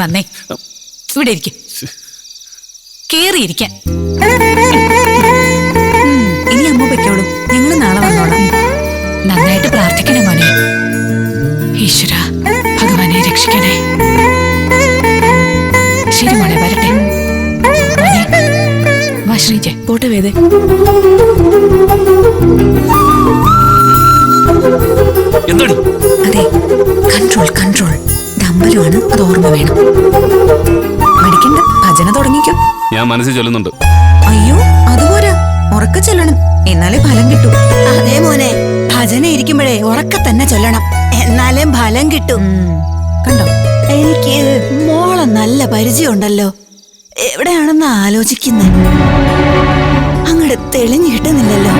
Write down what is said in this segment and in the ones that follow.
വന്നേ, ഇവിടെ ഇരിക്കും. കേറിയിരിക്കാൻ. ഇനി അമ്മ വെക്കോളൂ, ഞങ്ങള് നാളെ വന്നോളാം. നന്നായിട്ട് പ്രാർത്ഥിക്കണേ മോനെ. ഈശ്വര ഭഗവാനെ രക്ഷിക്കണേ. ശരി മോളെ, വരട്ടെ. മോനെ വാ ശ്രീജ. പോട്ടെ വേദേ. അതെ, കൺട്രോൾ കൺട്രോൾ. അമ്പലമാണ്, അത് ഓർമ്മ വേണം. പഠിക്കണ്ട, ഭജന തുടങ്ങിക്കോ. ഞാൻ മനസ്സിൽ ചൊല്ലുന്നുണ്ട്. അയ്യോ അതുപോരാ, ഉറക്ക ചൊല്ലണം, എന്നാലേ ഫലം കിട്ടൂ. അതേ മോനെ, ഭജന ഇരിക്കുമ്പോഴേ ഉറക്ക തന്നെ ചൊല്ലണം, എന്നാലേ ഫലം കിട്ടും. കണ്ടോ, എനിക്ക് മോളെ നല്ല പരിചയമുണ്ടല്ലോ. എവിടെയാണെന്ന് ആലോചിക്കുന്നേ, അങ്ങോട്ട് തെളിഞ്ഞു കിട്ടുന്നില്ലല്ലോ.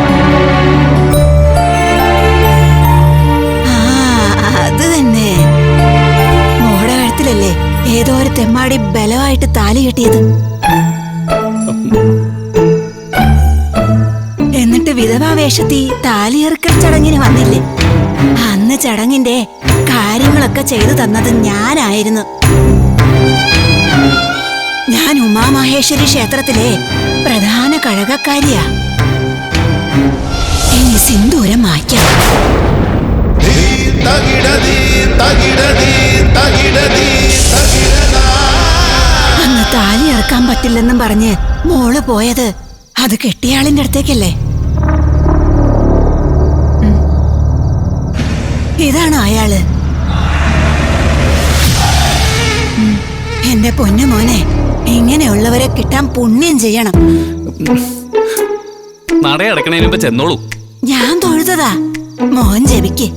അത് തന്നെ, മോടെ കഴുത്തിലല്ലേ ഏതോ ഒരു തെമ്മാടി ബലമായിട്ട് താലി കെട്ടിയത്. എന്നിട്ട് വിധവാവേഷത്തി താലിയെറുക്കൽ ചടങ്ങിന് വന്നില്ലേ? അന്ന് ചടങ്ങിന്റെ കാര്യങ്ങളൊക്കെ ചെയ്തു തന്നത് ഞാനായിരുന്നു. ഞാൻ ഉമാമഹേശ്വരി ക്ഷേത്രത്തിലെ പ്രധാന കഴകക്കാരിയാ. ഇനി സിന്ദൂരം മായ്ക്കാം. അന്ന് താലി ഇറക്കാൻ പറ്റില്ലെന്നും പറഞ്ഞ് മോള് പോയത് അത് കെട്ടിയാളിന്റെ അടുത്തേക്കല്ലേ? ഇതാണോ അയാള്? എന്റെ പൊന്നു മോനെ, ഇങ്ങനെയുള്ളവരെ കിട്ടാൻ പുണ്യം ചെയ്യണം. നടയടക്കണേന് മുമ്പ് ചെന്നോളൂ. ഞാൻ തൊഴുതതാ, മോൻ ജപിക്ക്.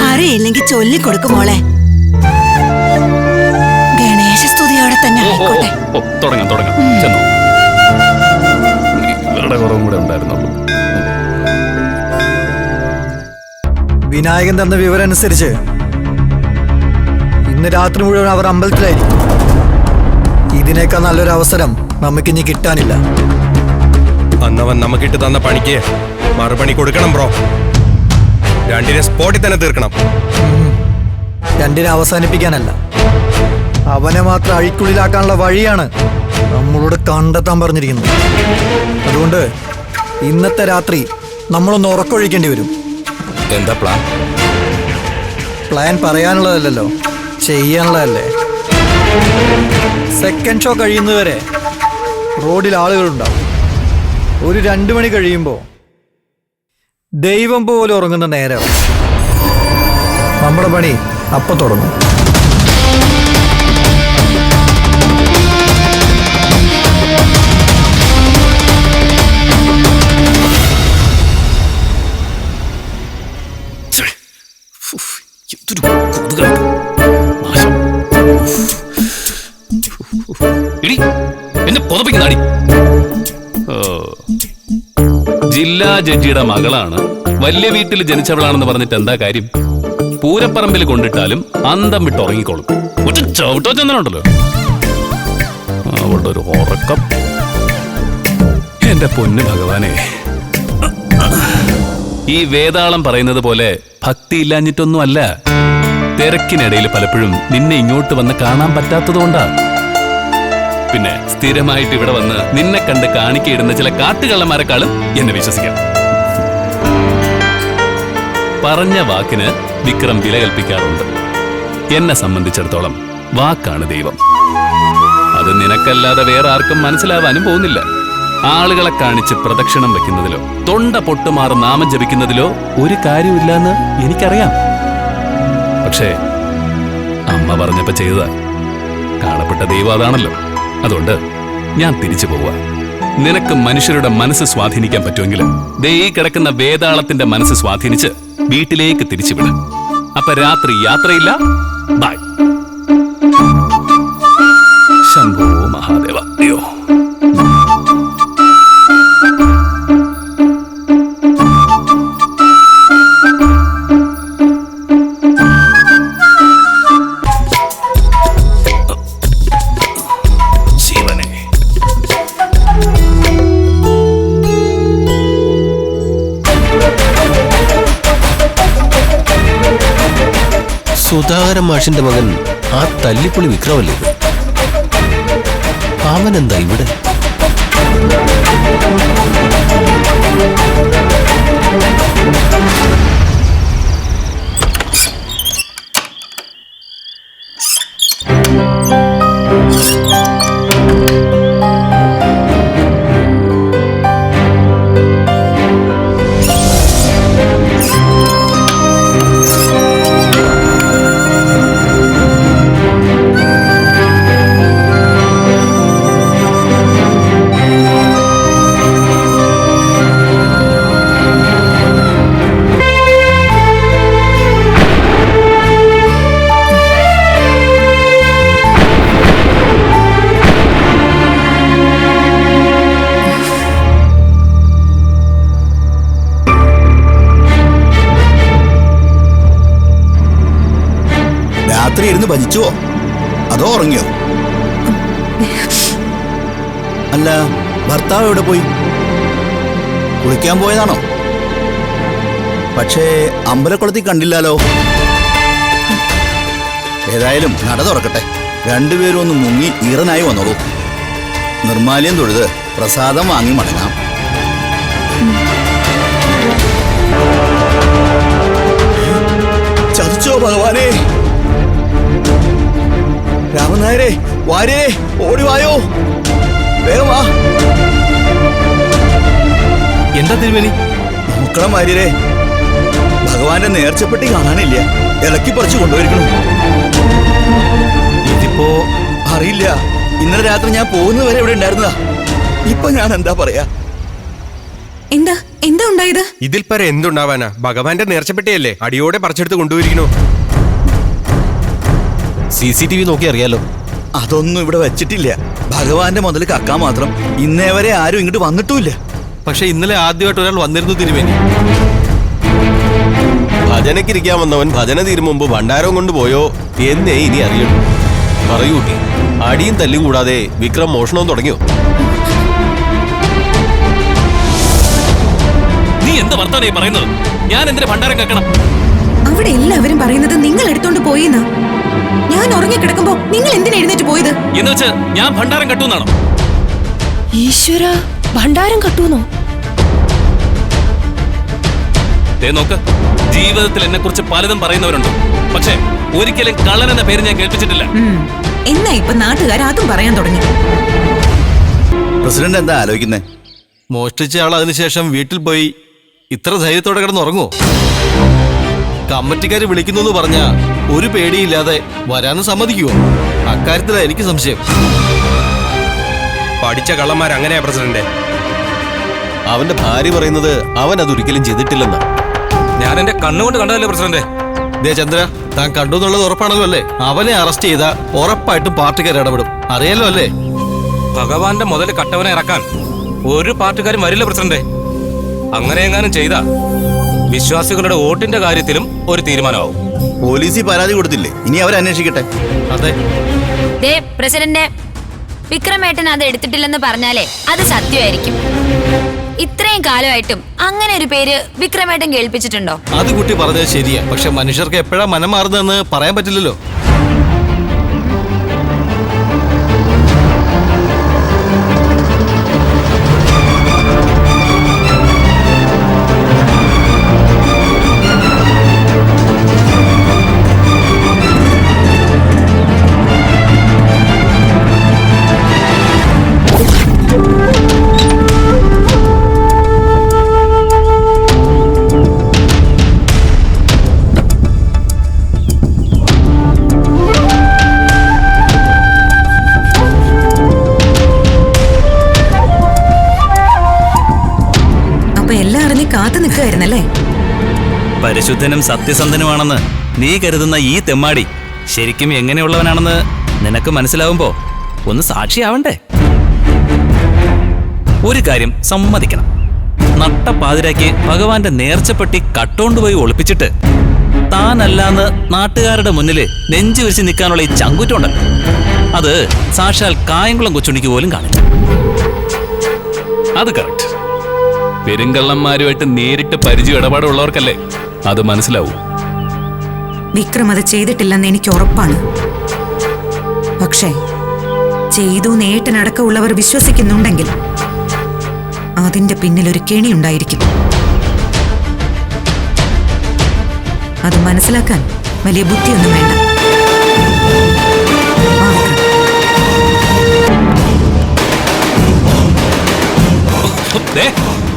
അറിയില്ലെങ്കിൽ ചൊല്ലിക്കൊടുക്കും മോളെ. ഗണേശസ്തുതിയോടെ തന്നെ ആയിക്കോട്ടെ. തുടങ്ങാം തുടങ്ങാം, ചെന്നോ. ഇവരുടെ കുറവും കൂടെ ഉണ്ടായിരുന്നുള്ളൂ. വിനായകൻ തന്ന വിവരം അനുസരിച്ച് ഇന്ന് രാത്രി മുഴുവൻ അവർ അമ്പലത്തിലായിരിക്കും. ഇതിനേക്കാൾ നല്ലൊരു അവസരം നമുക്കിനി കിട്ടാനില്ല. അന്നവൻ നമുക്കിട്ട് തന്ന പണിക്ക് മറുപണി കൊടുക്കണം ബ്രോ. രണ്ടിനെ സ്പോട്ടിൽ തന്നെ തീർക്കണം. രണ്ടിനെ അവസാനിപ്പിക്കാനല്ല, അവനെ മാത്രം അഴിക്കുള്ളിലാക്കാനുള്ള വഴിയാണ് നമ്മളോട് കണ്ടെത്താൻ പറഞ്ഞിരിക്കുന്നത്. അതുകൊണ്ട് ഇന്നത്തെ രാത്രി നമ്മളൊന്ന് ഉറക്കൊഴിക്കേണ്ടി വരും. എന്താ പ്ലാൻ? പ്ലാൻ പറയാനുള്ളതല്ലോ, ചെയ്യാനുള്ളതല്ലേ. സെക്കൻഡ് ഷോ കഴിയുന്നതുവരെ റോഡിൽ ആളുകളുണ്ടാവും. ഒരു 2 മണി കഴിയുമ്പോൾ ദൈവം പോലെ ഉറങ്ങുന്ന നേരം നമ്മുടെ പണി അപ്പം തുടങ്ങും. ജില്ലാ ജഡ്ജിയുടെ മകളാണ്, വലിയ വീട്ടിൽ ജനിച്ചവളാണെന്ന് പറഞ്ഞിട്ട് എന്താ കാര്യം? പൂരപ്പറമ്പിൽ കൊണ്ടിട്ടാലും അന്തം വിട്ട് ഉറങ്ങിക്കോളും. ഒറ്റ ചവിട്ടോ ചെന്നനുണ്ടല്ലോ അവളുടെ ഒരു ഉറക്കം. എന്റെ പൊന്നു ഭഗവാനെ, ഈ വേതാളം പറയുന്നത് പോലെ ഭക്തി ഇല്ലാഞ്ഞിട്ടൊന്നും അല്ല. തിരക്കിനിടയിൽ പലപ്പോഴും നിന്നെ ഇങ്ങോട്ട് വന്ന് കാണാൻ പറ്റാത്തതുകൊണ്ടാ. പിന്നെ സ്ഥിരമായിട്ട് ഇവിടെ വന്ന് നിന്നെ കണ്ട് കാണിക്കയിടുന്ന ചില കാട്ടുകള്ളന്മാരെക്കാളും എന്നെ വിശ്വസിക്കാം. പറഞ്ഞ വാക്കിന് വിക്രം വില കൽപ്പിക്കാറുണ്ട്. എന്നെ സംബന്ധിച്ചിടത്തോളം വാക്കാണ് ദൈവം. അത് നിനക്കല്ലാതെ വേറെ ആർക്കും മനസ്സിലാവാനും പോകുന്നില്ല. ആളുകളെ കാണിച്ച് പ്രദക്ഷിണം വെക്കുന്നതിലോ തൊണ്ട പൊട്ടുമാറി നാമം ജപിക്കുന്നതിലോ ഒരു കാര്യമില്ലെന്ന് എനിക്കറിയാം. പക്ഷേ അമ്മ പറഞ്ഞപ്പോ ചെയ്തതാ. കാണപ്പെട്ട ദൈവം അതാണല്ലോ. അതുകൊണ്ട് ഞാൻ തിരിച്ചു പോവാ. നിനക്ക് മനുഷ്യരുടെ മനസ്സ് സ്വാധീനിക്കാൻ പറ്റുമെങ്കിൽ ദേ ഈ കിടക്കുന്ന വേതാളത്തിന്റെ മനസ്സ് സ്വാധീനിച്ച് വീട്ടിലേക്ക് തിരിച്ചുവിടും. അപ്പൊ രാത്രി യാത്രയില്ല. ബൈ. ശംഭോ മഹാദേവ. അയ്യോ, സുധാകരൻ മാഷിന്റെ മകൻ ആ തല്ലിപ്പൊളി വിക്രമല്ലേ ഇത്? അവനെന്താ ഇവിടെ? രാത്രി ഇരുന്ന് ഭജിച്ചുവോ അതോ ഉറങ്ങിയോ? അല്ല, ഭർത്താവ് എവിടെ പോയി? കുളിക്കാൻ പോയതാണോ? പക്ഷേ അമ്പലക്കുളത്തിൽ കണ്ടില്ലാലോ. ഏതായാലും നട തുറക്കട്ടെ. രണ്ടുപേരും ഒന്ന് മുങ്ങി ഈറനായി വന്നോളൂ. നിർമ്മാല്യം തൊഴുത് പ്രസാദം വാങ്ങി മടങ്ങാം. ചതിച്ചോ ഭഗവാനെ! രാമനായരെ, വാര്യരെ, ഓടിവായോ, വേഗം വാ. എന്താ തിരുമേനി? നോക്കണം വാര്യരെ, ഭഗവാന്റെ നേർച്ചപ്പെട്ടി കാണാനില്ല. ഇളക്കി പറിച്ചു കൊണ്ടുപോയിരിക്കണം. ഇതിപ്പോ അറിയില്ല. ഇന്നലെ രാത്രി ഞാൻ പോകുന്നത് വരെ ഇവിടെ ഉണ്ടായിരുന്നതാ. ഇപ്പൊ ഞാൻ എന്താ പറയാ? എന്താ എന്താ ഉണ്ടായത്? ഇതിൽ പര എന്തുണ്ടാവാനാ? ഭഗവാന്റെ നേർച്ചപ്പെട്ടിയല്ലേ, അടിയോടെ പറിച്ചെടുത്ത് കൊണ്ടുപോയിരിക്കണോ. CCTV നോക്കി അറിയാലോ. അതൊന്നും ഇവിടെ വെച്ചിട്ടില്ല. ഭഗവാന്റെ മുതൽ കക്കാൻ മാത്രം ഇന്നേ വരെ ആരും ഇങ്ങോട്ട് വന്നിട്ടുമില്ല. പക്ഷെ ഇന്നലെ ആദ്യമായിട്ട് ഒരാൾ വന്നിരുന്നു തിരുമേനി. ഭജനക്കിരിക്കാൻ വന്നവൻ ഭജന തീരും മുമ്പ് ഭണ്ഡാരവും കൊണ്ടുപോയോ എന്നേ ഇനി അറിയണു. പറയൂട്ടി, അടിയും തല്ലും കൂടാതെ വിക്രം മോഷണവും തുടങ്ങിയോ? നീ എന്ത് വർത്താനേ പറയുന്നത്? ഞാൻ എന്തിനാ ഭണ്ഡാരം കേൾക്കണം? അവിടെ എല്ലാവരും പറയുന്നത് നിങ്ങൾ എടുത്തോണ്ട് പോയിന്നാ. ഞാൻ ഉറങ്ങിക്കിടക്കുമ്പോ നിങ്ങൾ എന്തിനാ എഴുന്നേറ്റ് പോയത്? എന്ന് വെച്ച് ഞാൻ ഭണ്ഡാരം കെട്ടുന്നാണോ? ഈശ്വര, ഭണ്ഡാരം കട്ടൂന്നോ? നോക്ക്, ജീവിതത്തിൽ എന്നെ കുറിച്ച് പലതും പറയുന്നവരുണ്ട്. പക്ഷെ ഒരിക്കലും കള്ളൻ എന്ന പേര് ഞാൻ കേൾപ്പിച്ചിട്ടില്ല. എന്നാ ഇപ്പൊ നാട്ടുകാർ അതും പറയാൻ തുടങ്ങി. പ്രസിഡന്റ് എന്താ ആലോചിക്കുന്നേ? മോഷ്ടിച്ച ആൾ അതിനുശേഷം വീട്ടിൽ പോയി ഇത്ര ധൈര്യത്തോടെ കിടന്നുറങ്ങുമോ? കമ്മിറ്റിക്കാര് വിളിക്കുന്നു എന്ന് പറഞ്ഞാ ഒരു പേടിയില്ലാതെ വരാനും സമ്മതിക്കുമോ? അക്കാര്യത്തിലാ എനിക്ക് സംശയം. പഠിച്ച കള്ളന്മാർ അങ്ങനെയാ പ്രസിഡന്റ്. അവന്റെ ഭാര്യ പറയുന്നത് അവൻ അതൊരിക്കലും ചെയ്തിട്ടില്ലെന്നാ. ഞാൻ എന്റെ കണ്ണുകൊണ്ട് കണ്ടതല്ലേ പ്രസിഡന്റ്. ദേ ചന്ദ്ര, താൻ കണ്ടു എന്നുള്ളത് ഉറപ്പാണല്ലോ അല്ലേ? അവനെ അറസ്റ്റ് ചെയ്താ ഉറപ്പായിട്ടും പാർട്ടിക്കാർ ഇടപെടും. അറിയാലോ അല്ലേ? ഭഗവാന്റെ മുതൽ കട്ടവനെ ഇറക്കാൻ ഒരു പാർട്ടിക്കാരും വരില്ല പ്രസിഡന്റ്. അങ്ങനെ എങ്ങാനും ചെയ്താ വിശ്വാസികളുടെ വോട്ടിന്റെ കാര്യത്തിലും ഒരു തീരുമാനമാവും. പോലീസിൽ പരാതി കൊടുത്തില്ലേ? ഇനി അവരെ അന്വേഷിക്കട്ടെ. അതെ. പ്രസിഡന്റ്, വിക്രമേട്ടൻ അത് എടുത്തിട്ടില്ലെന്ന് പറഞ്ഞാലേ അത് സത്യമായിരിക്കും. ഇത്രയും കാലമായിട്ടും അങ്ങനെ ഒരു പേര് വിക്രമേട്ടൻ കേൾപ്പിച്ചിട്ടുണ്ടോ? അത് കുട്ടി പറഞ്ഞത് ശരിയാ. പക്ഷെ മനുഷ്യർക്ക് എപ്പോഴാ മനം മാറുന്നതെന്ന് പറയാൻ പറ്റില്ലല്ലോ. കാത്തു നിൽക്കുകയായിരുന്നല്ലേ? പരിശുദ്ധനും സത്യസന്ധനുമാണെന്ന് നീ കരുതുന്ന ഈ തെമ്മാടി ശരിക്കും എങ്ങനെയുള്ളവനാണെന്ന് നിനക്ക് മനസ്സിലാവുമ്പോ ഒന്ന് സാക്ഷിയാവണ്ടേ? ഒരു കാര്യം സമ്മതിക്കണം, നട്ടപ്പാതിരാക്കി ഭഗവാന്റെ നേർച്ചപ്പെട്ടി കട്ടോണ്ടുപോയി ഒളിപ്പിച്ചിട്ട് താനല്ലാന്ന് നാട്ടുകാരുടെ മുന്നില് നെഞ്ചു വിരിച്ച് നിൽക്കാനുള്ള ഈ ചങ്കുറ്റുണ്ടല്ലോ, അത് സാക്ഷാൽ കായംകുളം കൊച്ചുണ്ണിക്ക് പോലും കാണില്ല. അത് കറക്റ്റ്. പെരുങ്കള്ളന്മാരുമായിട്ട് നേരിട്ട് പരിചയം ഇടപാടുള്ളവർക്കല്ലേ അത് മനസ്സിലാവൂ. വിക്രം അത് ചെയ്തിട്ടില്ലെന്ന് എനിക്ക് ഉറപ്പാണ്. പക്ഷേ ചെയ്തു നേട്ടനടക്കമുള്ളവർ വിശ്വസിക്കുന്നുണ്ടെങ്കിൽ അതിന്റെ പിന്നിൽ ഒരു കെണിയുണ്ടായിരിക്കും. അത് മനസ്സിലാക്കാൻ വലിയ ബുദ്ധിയൊന്നും വേണ്ട.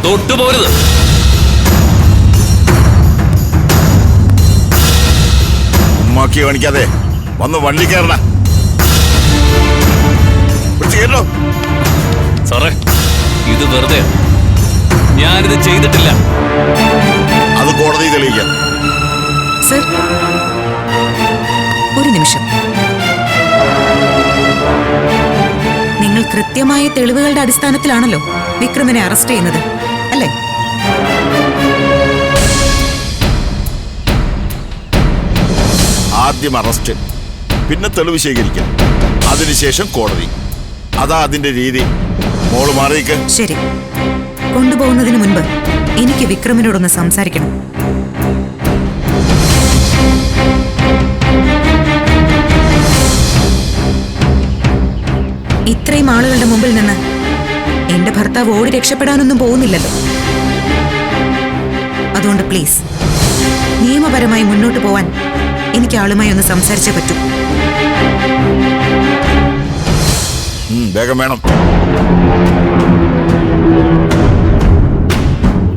തൊട്ടുപോരുത്. ഉമ്മാക്കി കാണിക്കാതെ വന്ന് വണ്ടി കയറണ. സാറേ, ഇത് വെറുതെ, ഞാനിത് ചെയ്തിട്ടില്ല. അത് കോടതി തെളിയിക്കാം. സർ, ഒരു നിമിഷം. നിങ്ങൾ കൃത്യമായ തെളിവുകളുടെ അടിസ്ഥാനത്തിലാണല്ലോ വിക്രമിനെ അറസ്റ്റ് ചെയ്യുന്നത്, അല്ലേ? ആദ്യം അറസ്റ്റ്, പിന്നെ തെളിവ് ശേഖരിക്കാം, അതിനുശേഷം കോടതി. അതാ അതിന്റെ രീതി. മോള് മാറിയിക്ക്. ശരി, കൊണ്ടുപോകുന്നതിന് മുൻപ് എനിക്ക് വിക്രമിനോടൊന്ന് സംസാരിക്കണം. ഇത്രയും ആളുകളുടെ മുമ്പിൽ നിന്ന് എന്റെ ഭർത്താവ് ഓടി രക്ഷപ്പെടാനൊന്നും പോകുന്നില്ലല്ലോ. അതുകൊണ്ട് പ്ലീസ്, നിയമപരമായി മുന്നോട്ട് പോവാൻ എനിക്ക് ആളുമായി ഒന്ന് സംസാരിച്ചേ പറ്റൂ. വേഗം വേണം.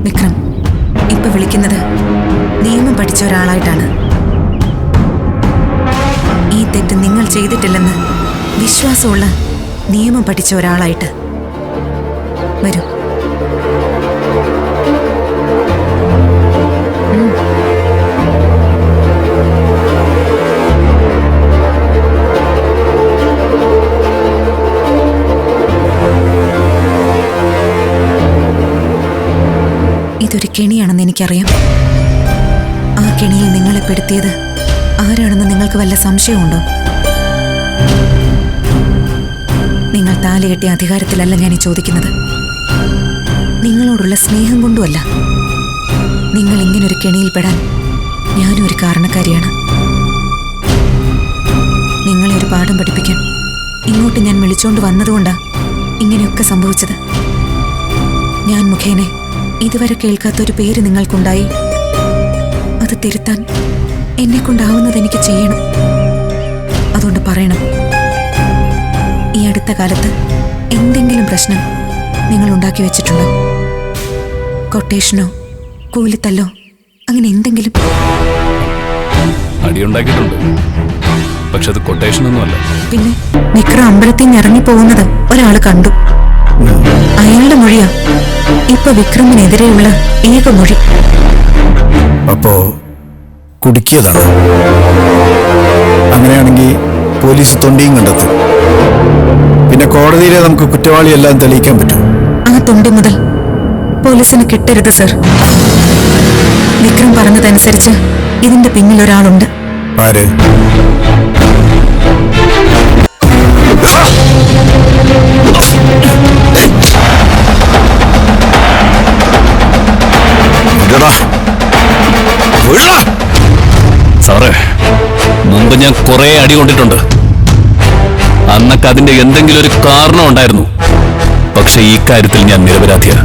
വിക്രം ഇപ്പൊ വിളിക്കുന്നത് നിയമം പഠിച്ച ഒരാളായിട്ടാണ്. ഈ തെറ്റ് നിങ്ങൾ ചെയ്തിട്ടില്ലെന്ന് വിശ്വാസമുള്ള നിയമം പഠിച്ച ഒരാളായിട്ട്. വരൂ. ഇതൊരു കെണിയാണെന്ന് എനിക്കറിയാം. ആ കെണിയിൽ നിങ്ങളെ പെടുത്തിയത് ആരാണെന്ന് നിങ്ങൾക്ക് വല്ല സംശയമുണ്ടോ? നിങ്ങൾ താലി കെട്ടിയ അധികാരത്തിലല്ല ഞാൻ ഈ ചോദിക്കുന്നത്. നിങ്ങളോടുള്ള സ്നേഹം കൊണ്ടുമല്ല. നിങ്ങൾ ഇങ്ങനൊരു കെണിയിൽ പെടാൻ ഞാനും ഒരു കാരണക്കാരിയാണ്. നിങ്ങളെ ഒരു പാഠം പഠിപ്പിക്കാൻ ഇങ്ങോട്ട് ഞാൻ വിളിച്ചോണ്ട് വന്നതുകൊണ്ടാ ഇങ്ങനെയൊക്കെ സംഭവിച്ചത്. ഞാൻ മുഖേനെ ഇതുവരെ കേൾക്കാത്തൊരു പേര് നിങ്ങൾക്കുണ്ടായി. അത് തിരുത്താൻ എന്നെ കൊണ്ടാവുന്നത് എനിക്ക് ചെയ്യണം. അതുകൊണ്ട് പറയണം, ഈ അടുത്ത കാലത്ത് എന്തെങ്കിലും പ്രശ്നം നിങ്ങൾ ഉണ്ടാക്കി വെച്ചിട്ടുണ്ടോ? കൊട്ടേഷനോ കൂലിത്തല്ലോ അങ്ങനെ എന്തെങ്കിലും? അടിയുണ്ടാക്കിയിട്ടുണ്ട്, പക്ഷെ അത് കൊട്ടേഷനൊന്നുമല്ല. പിന്നെ വിക്രം അമ്പലത്തിൽ നിന്ന് ഇറങ്ങിപ്പോകുന്നത് ഒരാൾ കണ്ടു. അയാളുടെ മൊഴിയാ ഇപ്പൊ വിക്രമിനെതിരെയുള്ള ഏക മൊഴി. അപ്പോ കുടുക്കിയതാണ്. അങ്ങനെയാണെങ്കിൽ പോലീസ് തൊണ്ടിയും കണ്ടെത്തും. പിന്നെ കോടതിയിലെ നമുക്ക് കുറ്റവാളിയെല്ലാം തെളിയിക്കാൻ പറ്റും. ആ തൊണ്ടി മുതൽ പോലീസിന് കിട്ടരുത് സർ. വിക്രം പറഞ്ഞതനുസരിച്ച് ഇതിന്റെ പിന്നിൽ ഒരാളുണ്ട്. ആര്? സാറേ, മുമ്പ് ഞാൻ കുറെ അടി കൊണ്ടിട്ടുണ്ട്. അന്നൊക്കെ അതിന്റെ എന്തെങ്കിലും ഒരു കാരണം ഉണ്ടായിരുന്നു. പക്ഷെ ഈ കാര്യത്തിൽ ഞാൻ നിരപരാധിയാ.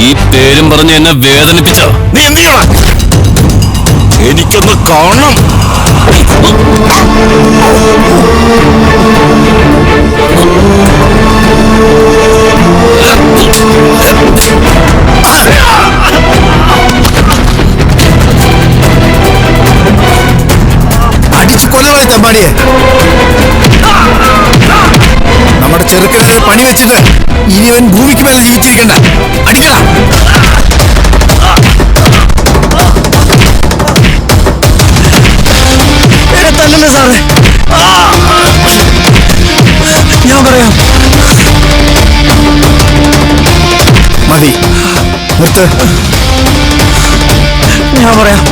ഈ പേരും പറഞ്ഞ് എന്നെ വേദനിപ്പിച്ച നീ എന്ത് ചെയ്യണം? എനിക്കൊന്ന് കാണണം. അടിച്ചു കൊല്ലമായി തമ്പാടിയെ. നമ്മുടെ ചെറുക്കൾക്ക് പണി വെച്ചിട്ട് ഇനി അവൻ ഭൂമിക്ക് മേലെ ജീവിച്ചിരിക്കണ്ട. അടിക്കണം. തല്ലല്ലേ സാറേ, ഞാൻ പറയാം. മതി, നിർത്ത്. ഞാൻ പറയാം.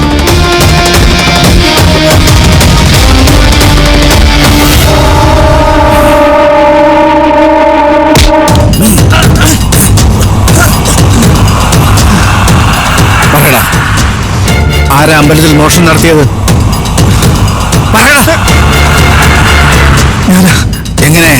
പറയടാ, ആരാ അമ്പലത്തിൽ മോഷണം നടത്തിയത്? എങ്ങനെ?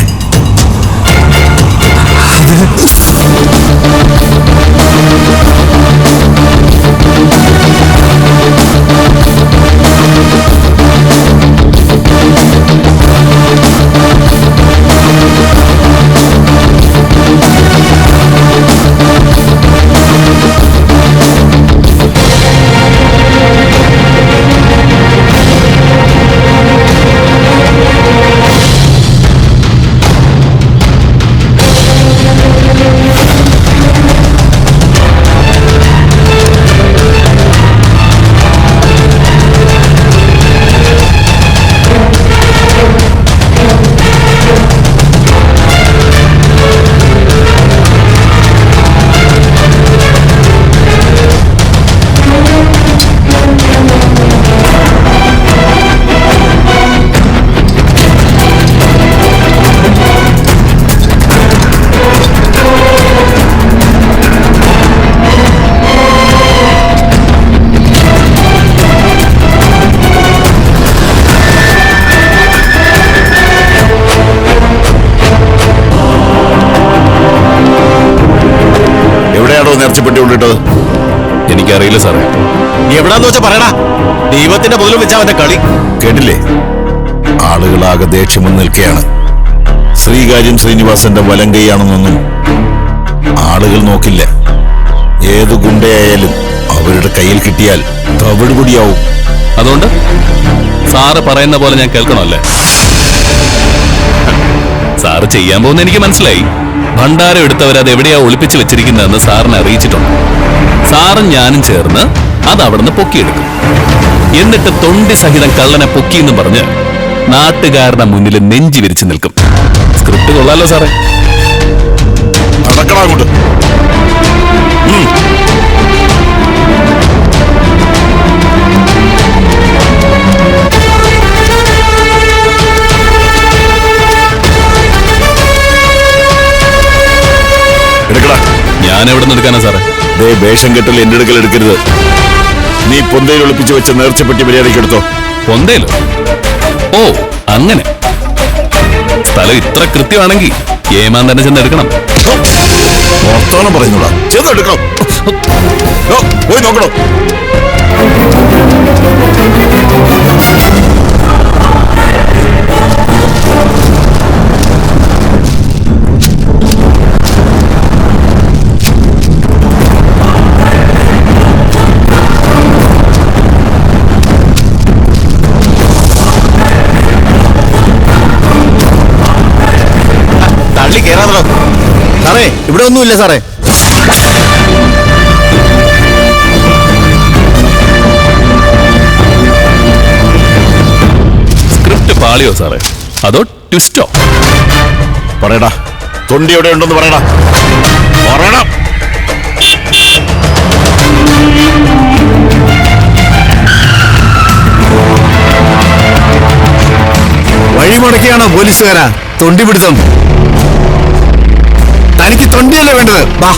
നേർച്ചപ്പെട്ടി കൊണ്ടിട്ടത്? എനിക്കറിയില്ല സാറേ. എവിടാന്ന് വെച്ചാ പറയടാ. ദൈവത്തിന്റെ മുതലും വെച്ചാ അവന്റെ കളി കേട്ടില്ലേ? ആളുകളാകെ ദേഷ്യം വന്ന് നിൽക്കുകയാണ്. ശ്രീകാര്യം ശ്രീനിവാസന്റെ വലങ്കൈയാണെന്നൊന്നും ആളുകൾ നോക്കില്ല. ഏത് ഗുണ്ടയായാലും അവരുടെ കയ്യിൽ കിട്ടിയാൽ തവിടുപൊടിയാവും. അതുകൊണ്ട് സാറ് പറയുന്ന പോലെ ഞാൻ കേൾക്കണമല്ലേ? സാറ് ചെയ്യാൻ പോകുന്ന എനിക്ക് മനസ്സിലായി. ഭണ്ഡാരം എടുത്തവരത് എവിടെയാ ഒളിപ്പിച്ച് വെച്ചിരിക്കുന്നതെന്ന് സാറിനെ അറിയിച്ചിട്ടുണ്ട്. സാറും ഞാനും ചേർന്ന് അത് അവിടുന്ന് പൊക്കിയെടുക്കും. എന്നിട്ട് തൊണ്ടി സഹിതം കള്ളനെ പൊക്കിയെന്ന് പറഞ്ഞ് നാട്ടുകാരുടെ മുന്നിൽ നെഞ്ചി വിരിച്ചു നിൽക്കും. സ്ക്രിപ്റ്റ് കൊള്ളാലോ സാറേ? നടക്കണം അങ്ങോട്ട്. ഞാൻ എവിടെ നിന്ന് എടുക്കാനാ സാറേ? വേഷം കെട്ടൽ എന്റെ അടുക്കൽ എടുക്കരുത്. നീ പൊന്തയിൽ ഒളിപ്പിച്ചു വെച്ച നേർച്ചപ്പെട്ടി മര്യാദയ്ക്ക് എടുത്തോ. പൊന്തയിലോ? ഓ അങ്ങനെ. സ്ഥലം ഇത്ര കൃത്യമാണെങ്കിൽ ഏമാൻ തന്നെ ചെന്നെടുക്കണം. വർത്തമാനം പറയുന്നൂടാ. ചെന്നെടുക്കണം. പോയി നോക്കണോ? തള്ളി കേറാതോ സാറേ, ഇവിടെ ഒന്നുമില്ല സാറേ. സ്ക്രിപ്റ്റ് പാളിയോ സാറേ? അതോ ട്വിസ്റ്റോ? പറയടാ, തൊണ്ടി എവിടെ ഉണ്ടെന്ന് പറയടാ. പറയണം. വഴിമുടക്കിയാണോ പോലീസുകാരാ തൊണ്ടി പിടുത്തം? തനിക്ക് തൊണ്ടിയല്ലേ വേണ്ടത്? വാ.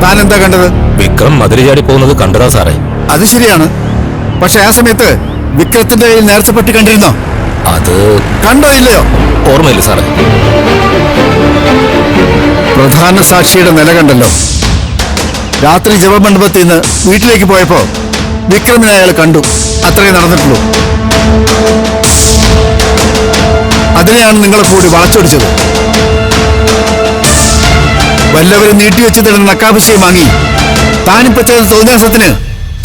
താൻ എന്താ കണ്ടത്? വിക്രം മതില് ചാടി പോകുന്നത് കണ്ടതാ സാറേ. അത് ശരിയാണ്. പക്ഷെ ആ സമയത്ത് വിക്രത്തിന്റെ കയ്യിൽ നേർച്ചപ്പെട്ടി കണ്ടിരുന്നോ? അത് കണ്ടോ ഇല്ലയോ? ഓർമ്മയില്ല സാറേ. പ്രധാന സാക്ഷിയുടെ നില കണ്ടല്ലോ. രാത്രി ജപമണ്ഡപത്തിൽ നിന്ന് വീട്ടിലേക്ക് പോയപ്പോ വിക്രമിനെ അയാൾ കണ്ടു. അത്രയും നടന്നിട്ടുള്ളൂ. അതിനെയാണ് നിങ്ങളെ കൂടി വളച്ചൊടിച്ചത്. വല്ലവരും നീട്ടിവെച്ച് തരുന്ന നക്കാഭിഷയം വാങ്ങി താനിപ്പോ ചെയ്ത തോന്നിയാസത്തിന്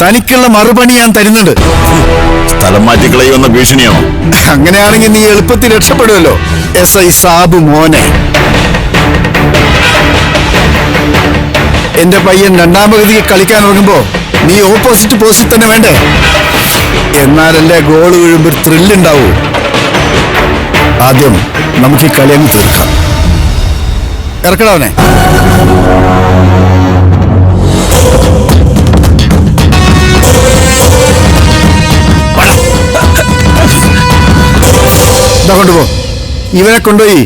തനിക്കുള്ള മറുപണി ഞാൻ തരുന്നുണ്ട്. സ്ഥലം മാറ്റിക്കളയുമെന്ന ഭീഷണിയാണോ? അങ്ങനെയാണെങ്കിൽ നീ എളുപ്പത്തിൽ രക്ഷപ്പെടുമല്ലോ SI സാബു മോനെ. എന്റെ പയ്യൻ രണ്ടാം പകുതിക്ക് കളിക്കാൻ ഇറങ്ങുമ്പോ നീ ഓപ്പോസിറ്റ് പോസ്റ്റിൽ തന്നെ വേണ്ടേ? എന്നാലല്ലേ ഗോൾ വീഴുമ്പോൾ ഒരു ത്രില്ലുണ്ടാവൂ. ആദ്യം നമുക്ക് ഈ കളിയങ്ങ് തീർക്കാം. ഇറക്കണവനെ. ഇതാ കൊണ്ടുപോ. ഇവനെ കൊണ്ടുപോയി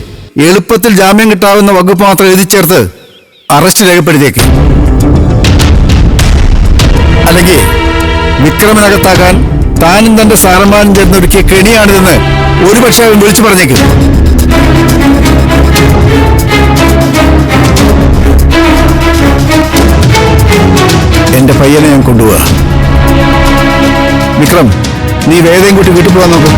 എളുപ്പത്തിൽ ജാമ്യം കിട്ടാവുന്ന വകുപ്പ് മാത്രം എഴുതി ചേർത്ത് അറസ്റ്റ് രേഖപ്പെടുത്തിയേക്ക്. അല്ലെങ്കിൽ വിക്രമനകത്താക്കാൻ താനും തന്റെ സാറന്മാരും ചേർന്നൊരുക്കിയ കെണിയാണിതെന്ന് ഒരുപക്ഷെ അവൻ വിളിച്ചു പറഞ്ഞേക്കും. എന്റെ പയ്യനെ ഞാൻ കൊണ്ടുപോവാ. വിക്രം, നീ വേദയും കൂട്ടി വീട്ടിൽ പോകാൻ നോക്കും.